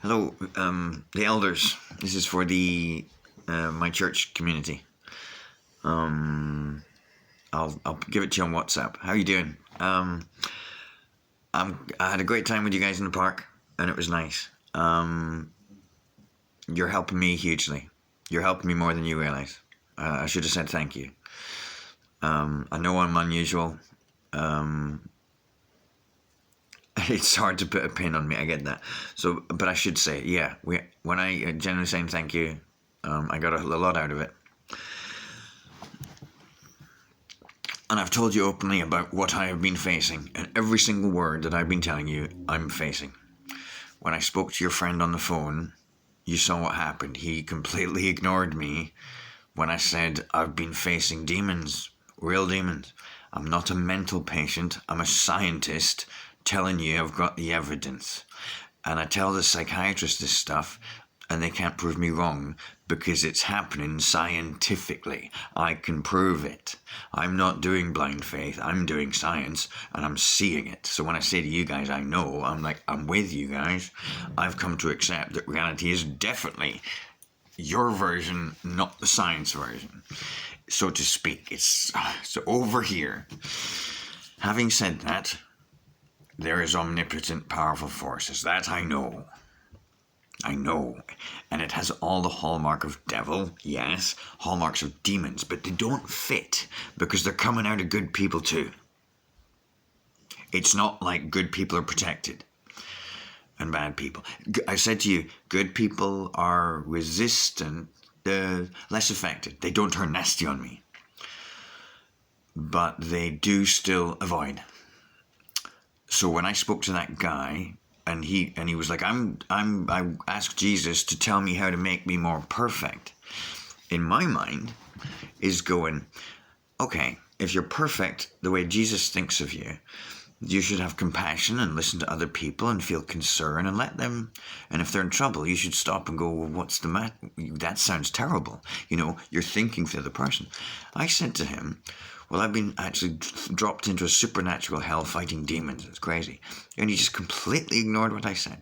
Hello, the elders. This is for the my church community. I'll give it to you on WhatsApp. How are you doing? I had a great time with you guys in the park, and it was nice. You're helping me hugely. You're helping me more than you realize. I should have said thank you. I know I'm unusual. It's hard to put a pin on me. I get that. So, but I should say, yeah. When I generally saying thank you, I got a lot out of it. And I've told you openly about what I have been facing, and every single word that I've been telling you, I'm facing. When I spoke to your friend on the phone, you saw what happened. He completely ignored me when I said I've been facing demons, real demons. I'm not a mental patient. I'm a scientist telling you I've got the evidence. And I tell the psychiatrist this stuff, and they can't prove me wrong because it's happening scientifically. I can prove it. I'm not doing blind faith. I'm doing science, and I'm seeing it. So when I say to you guys, I know, I'm with you guys. I've come to accept that reality is definitely your version, not the science version, so to speak. It's so over here. Having said that, there is omnipotent, powerful forces. That I know. I know. And it has all the hallmark of devil, yes, hallmarks of demons, but they don't fit because they're coming out of good people too. It's not like good people are protected and bad people. I said to you, good people are resistant, less affected. They don't turn nasty on me. But they do still avoid. So when I spoke to that guy, and he was like, I asked Jesus to tell me how to make me more perfect. In my mind, is going, okay, if you're perfect the way Jesus thinks of you, you should have compassion and listen to other people and feel concern and let them. And if they're in trouble, you should stop and go, well, what's the matter? That sounds terrible. You're thinking for the other person. I said to him, well, I've been actually dropped into a supernatural hell fighting demons. It's crazy. And he just completely ignored what I said.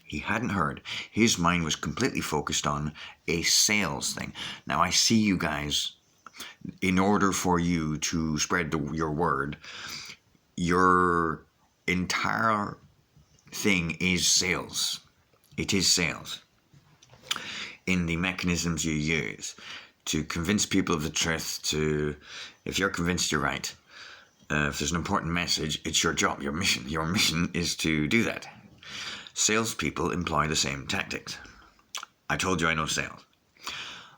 He hadn't heard. His mind was completely focused on a sales thing. Now, I see you guys, in order for you to spread your word, your entire thing is sales. It is sales. In the mechanisms you use to convince people of the truth, if you're convinced you're right, if there's an important message, it's your job, your mission. Your mission is to do that. Salespeople employ the same tactics. I told you I know sales.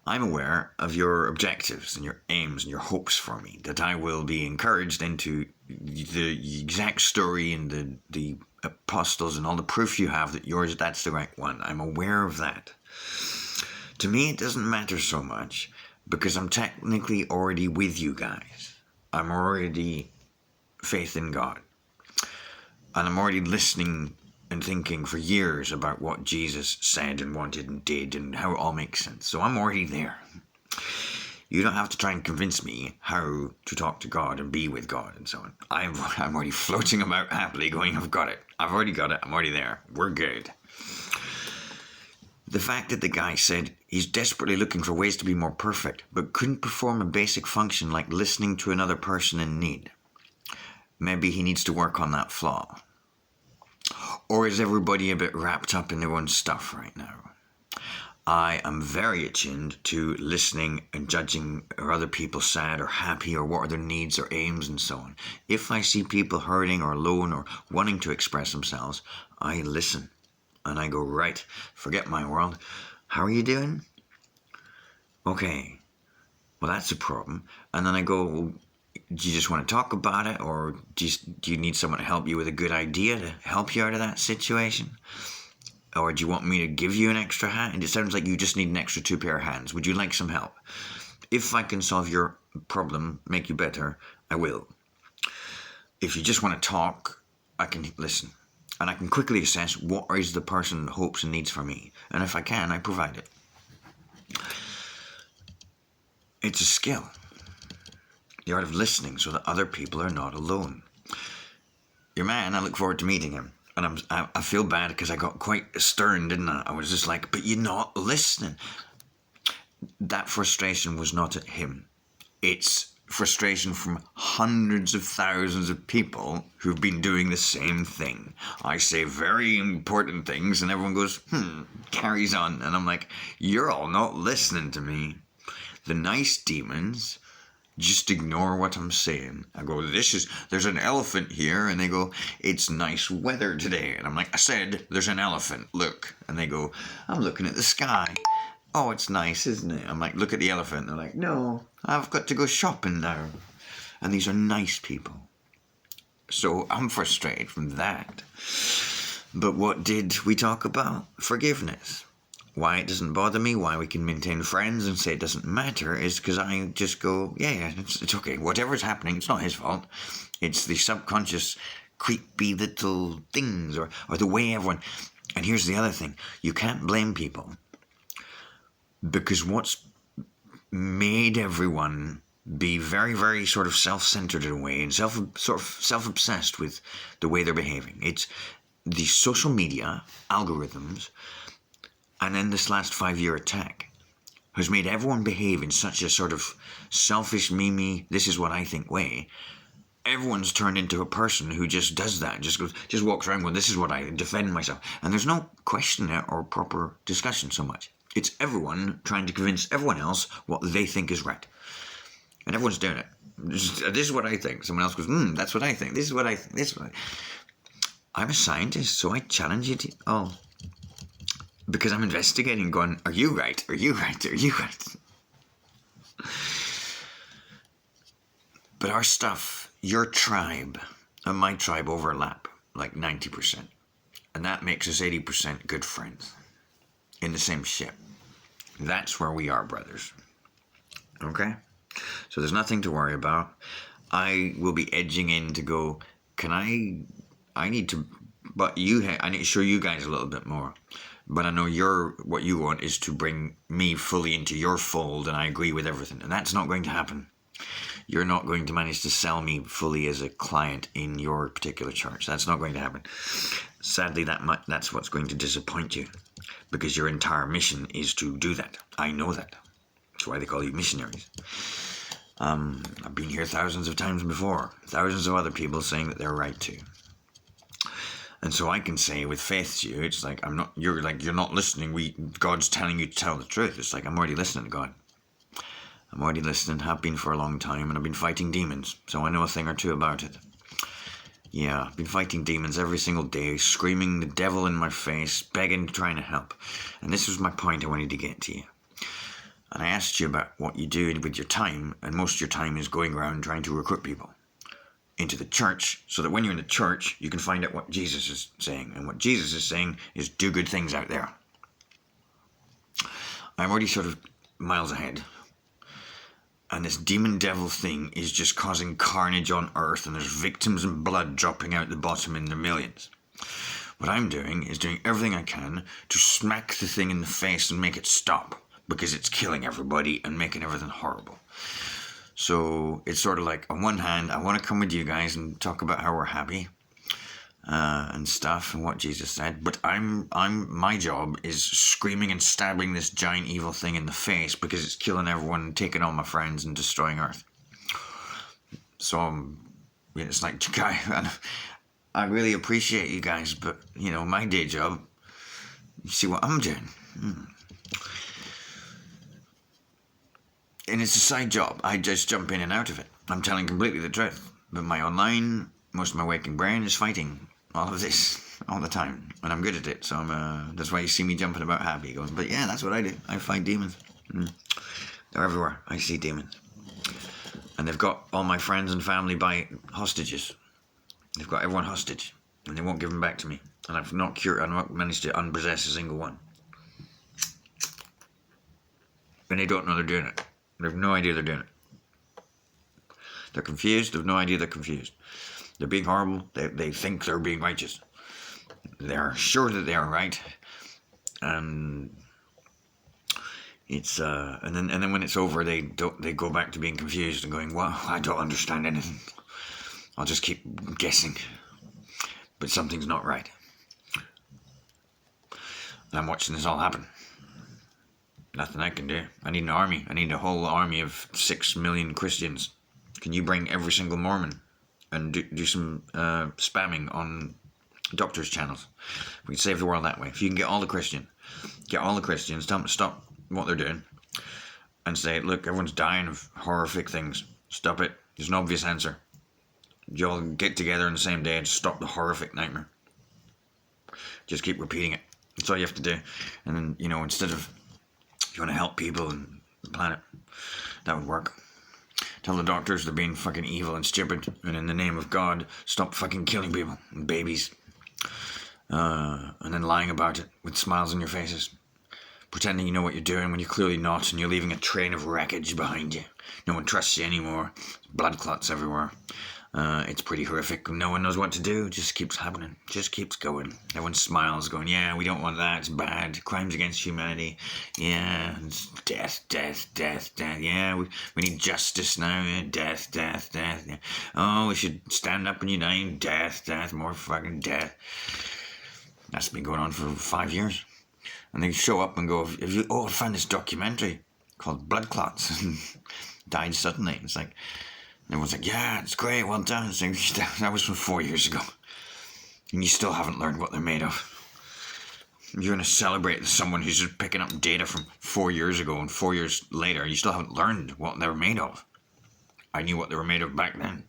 I'm aware of your objectives and your aims and your hopes for me, that I will be encouraged into the exact story and the apostles and all the proof you have that that's the right one. I'm aware of that. To me, it doesn't matter so much because I'm technically already with you guys. I'm already faith in God. And I'm already listening and thinking for years about what Jesus said and wanted and did and how it all makes sense. So I'm already there. You don't have to try and convince me how to talk to God and be with God and so on. I'm already floating about happily going, I've got it. I've already got it. I'm already there. We're good. The fact that the guy said he's desperately looking for ways to be more perfect, but couldn't perform a basic function like listening to another person in need. Maybe he needs to work on that flaw. Or is everybody a bit wrapped up in their own stuff right now? I am very attuned to listening and judging, are other people sad or happy, or what are their needs or aims and so on. If I see people hurting or alone or wanting to express themselves, I listen. And I go, right, forget my world. How are you doing? Okay, well, that's a problem. And then I go, well, do you just want to talk about it? Or do you need someone to help you with a good idea to help you out of that situation? Or do you want me to give you an extra hand? And it sounds like you just need an extra 2 pair of hands. Would you like some help? If I can solve your problem, make you better, I will. If you just want to talk, I can listen. And I can quickly assess what is the person hopes and needs for me. And if I can, I provide it. It's a skill. The art of listening so that other people are not alone. Your man, I look forward to meeting him. And I feel bad because I got quite stern, didn't I? I was just like, but you're not listening. That frustration was not at him. It's frustration from hundreds of thousands of people who've been doing the same thing. I say very important things and everyone goes, carries on. And I'm like, you're all not listening to me. The nice demons just ignore what I'm saying. I go, there's an elephant here. And they go, it's nice weather today. And I'm like, I said, there's an elephant. Look. And they go, I'm looking at the sky. Oh, it's nice, isn't it? I'm like, look at the elephant. They're like, no, I've got to go shopping now. And these are nice people. So I'm frustrated from that. But what did we talk about? Forgiveness. Why it doesn't bother me, why we can maintain friends and say it doesn't matter, is because I just go, yeah, it's okay. Whatever's happening, it's not his fault. It's the subconscious, creepy little things or the way everyone... And here's the other thing. You can't blame people. Because what's made everyone be very, very sort of self-centered in a way and self-obsessed with the way they're behaving. It's the social media algorithms. And then this last 5-year attack has made everyone behave in such a sort of selfish, me, this is what I think way. Everyone's turned into a person who just does that, just walks around going, this is what I defend myself. And there's no question or proper discussion so much. It's everyone trying to convince everyone else what they think is right. And everyone's doing it. This is what I think. Someone else goes, that's what I think. This is what I think. This is what I'm a scientist, so I challenge you to... Oh. Because I'm investigating, going, are you right? Are you right? Are you right? But our stuff, your tribe and my tribe overlap like 90%. And that makes us 80% good friends in the same ship. That's where we are, brothers. Okay? So there's nothing to worry about. I will be edging in to go, I need to show you guys a little bit more. But I know what you want is to bring me fully into your fold, and I agree with everything. And that's not going to happen. You're not going to manage to sell me fully as a client in your particular church. That's not going to happen. Sadly, that's what's going to disappoint you. Because your entire mission is to do that. I know that. That's why they call you missionaries. I've been here thousands of times before. Thousands of other people saying that they're right too. And so I can say with faith to you, it's like, you're not listening. God's telling you to tell the truth. It's like, I'm already listening to God. I'm already listening, have been for a long time, and I've been fighting demons. So I know a thing or two about it. Yeah, I've been fighting demons every single day, screaming the devil in my face, begging, trying to help. And this was my point I wanted to get to you. And I asked you about what you do with your time, and most of your time is going around trying to recruit people into the church, so that when you're in the church, you can find out what Jesus is saying. And what Jesus is saying is do good things out there. I'm already sort of miles ahead. And this demon devil thing is just causing carnage on earth, and there's victims and blood dropping out the bottom in the millions. What I'm doing is doing everything I can to smack the thing in the face and make it stop, because it's killing everybody and making everything horrible. So it's sort of like, on one hand, I want to come with you guys and talk about how we're happy and stuff and what Jesus said. But my job is screaming and stabbing this giant evil thing in the face because it's killing everyone and taking all my friends and destroying Earth. So it's like, I really appreciate you guys, but my day job, you see what I'm doing. And it's a side job. I just jump in and out of it. I'm telling completely the truth. But my online, most of my waking brain is fighting all of this all the time. And I'm good at it. So that's why you see me jumping about happy. Going, but yeah, that's what I do. I fight demons. They're everywhere. I see demons. And they've got all my friends and family by hostages. They've got everyone hostage. And they won't give them back to me. And I've not managed to unpossess a single one. And they don't know they're doing it. They have no idea they're doing it. They're confused. They have no idea they're confused. They're being horrible. They think they're being righteous. They're sure that they are right. And it's and then when it's over, they go back to being confused and going, well, I don't understand anything. I'll just keep guessing. But something's not right. I'm watching this all happen. Nothing I can do. I need an army. I need a whole army of 6 million Christians. Can you bring every single Mormon and do some spamming on doctors' channels? We can save the world that way. If you can get all the Christians, tell them to stop what they're doing, and say, look, everyone's dying of horrific things. Stop it. There's an obvious answer. You all get together on the same day and stop the horrific nightmare. Just keep repeating it. That's all you have to do. And then, you know, instead of, if you want to help people and the planet, that would work. Tell the doctors they're being fucking evil and stupid, and in the name of God, stop fucking killing people and babies. And then lying about it with smiles on your faces. Pretending you know what you're doing when you're clearly not, and you're leaving a train of wreckage behind you. No one trusts you anymore. Blood clots everywhere. It's pretty horrific. No one knows what to do. It just keeps happening. Just keeps going. Everyone smiles, going, yeah, we don't want that. It's bad. Crimes against humanity. Yeah, it's death. Yeah, we need justice now. Yeah, death. Yeah. Oh, we should stand up and unite. Death. More fucking death. That's been going on for 5 years. And they show up and go, I found this documentary called Blood Clots. And died suddenly. It's like, everyone's like, yeah, it's great, well done. It's like, that was from 4 years ago. And you still haven't learned what they're made of. You're going to celebrate someone who's just picking up data from 4 years ago, and 4 years later, you still haven't learned what they were made of. I knew what they were made of back then.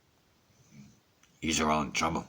These are all in trouble.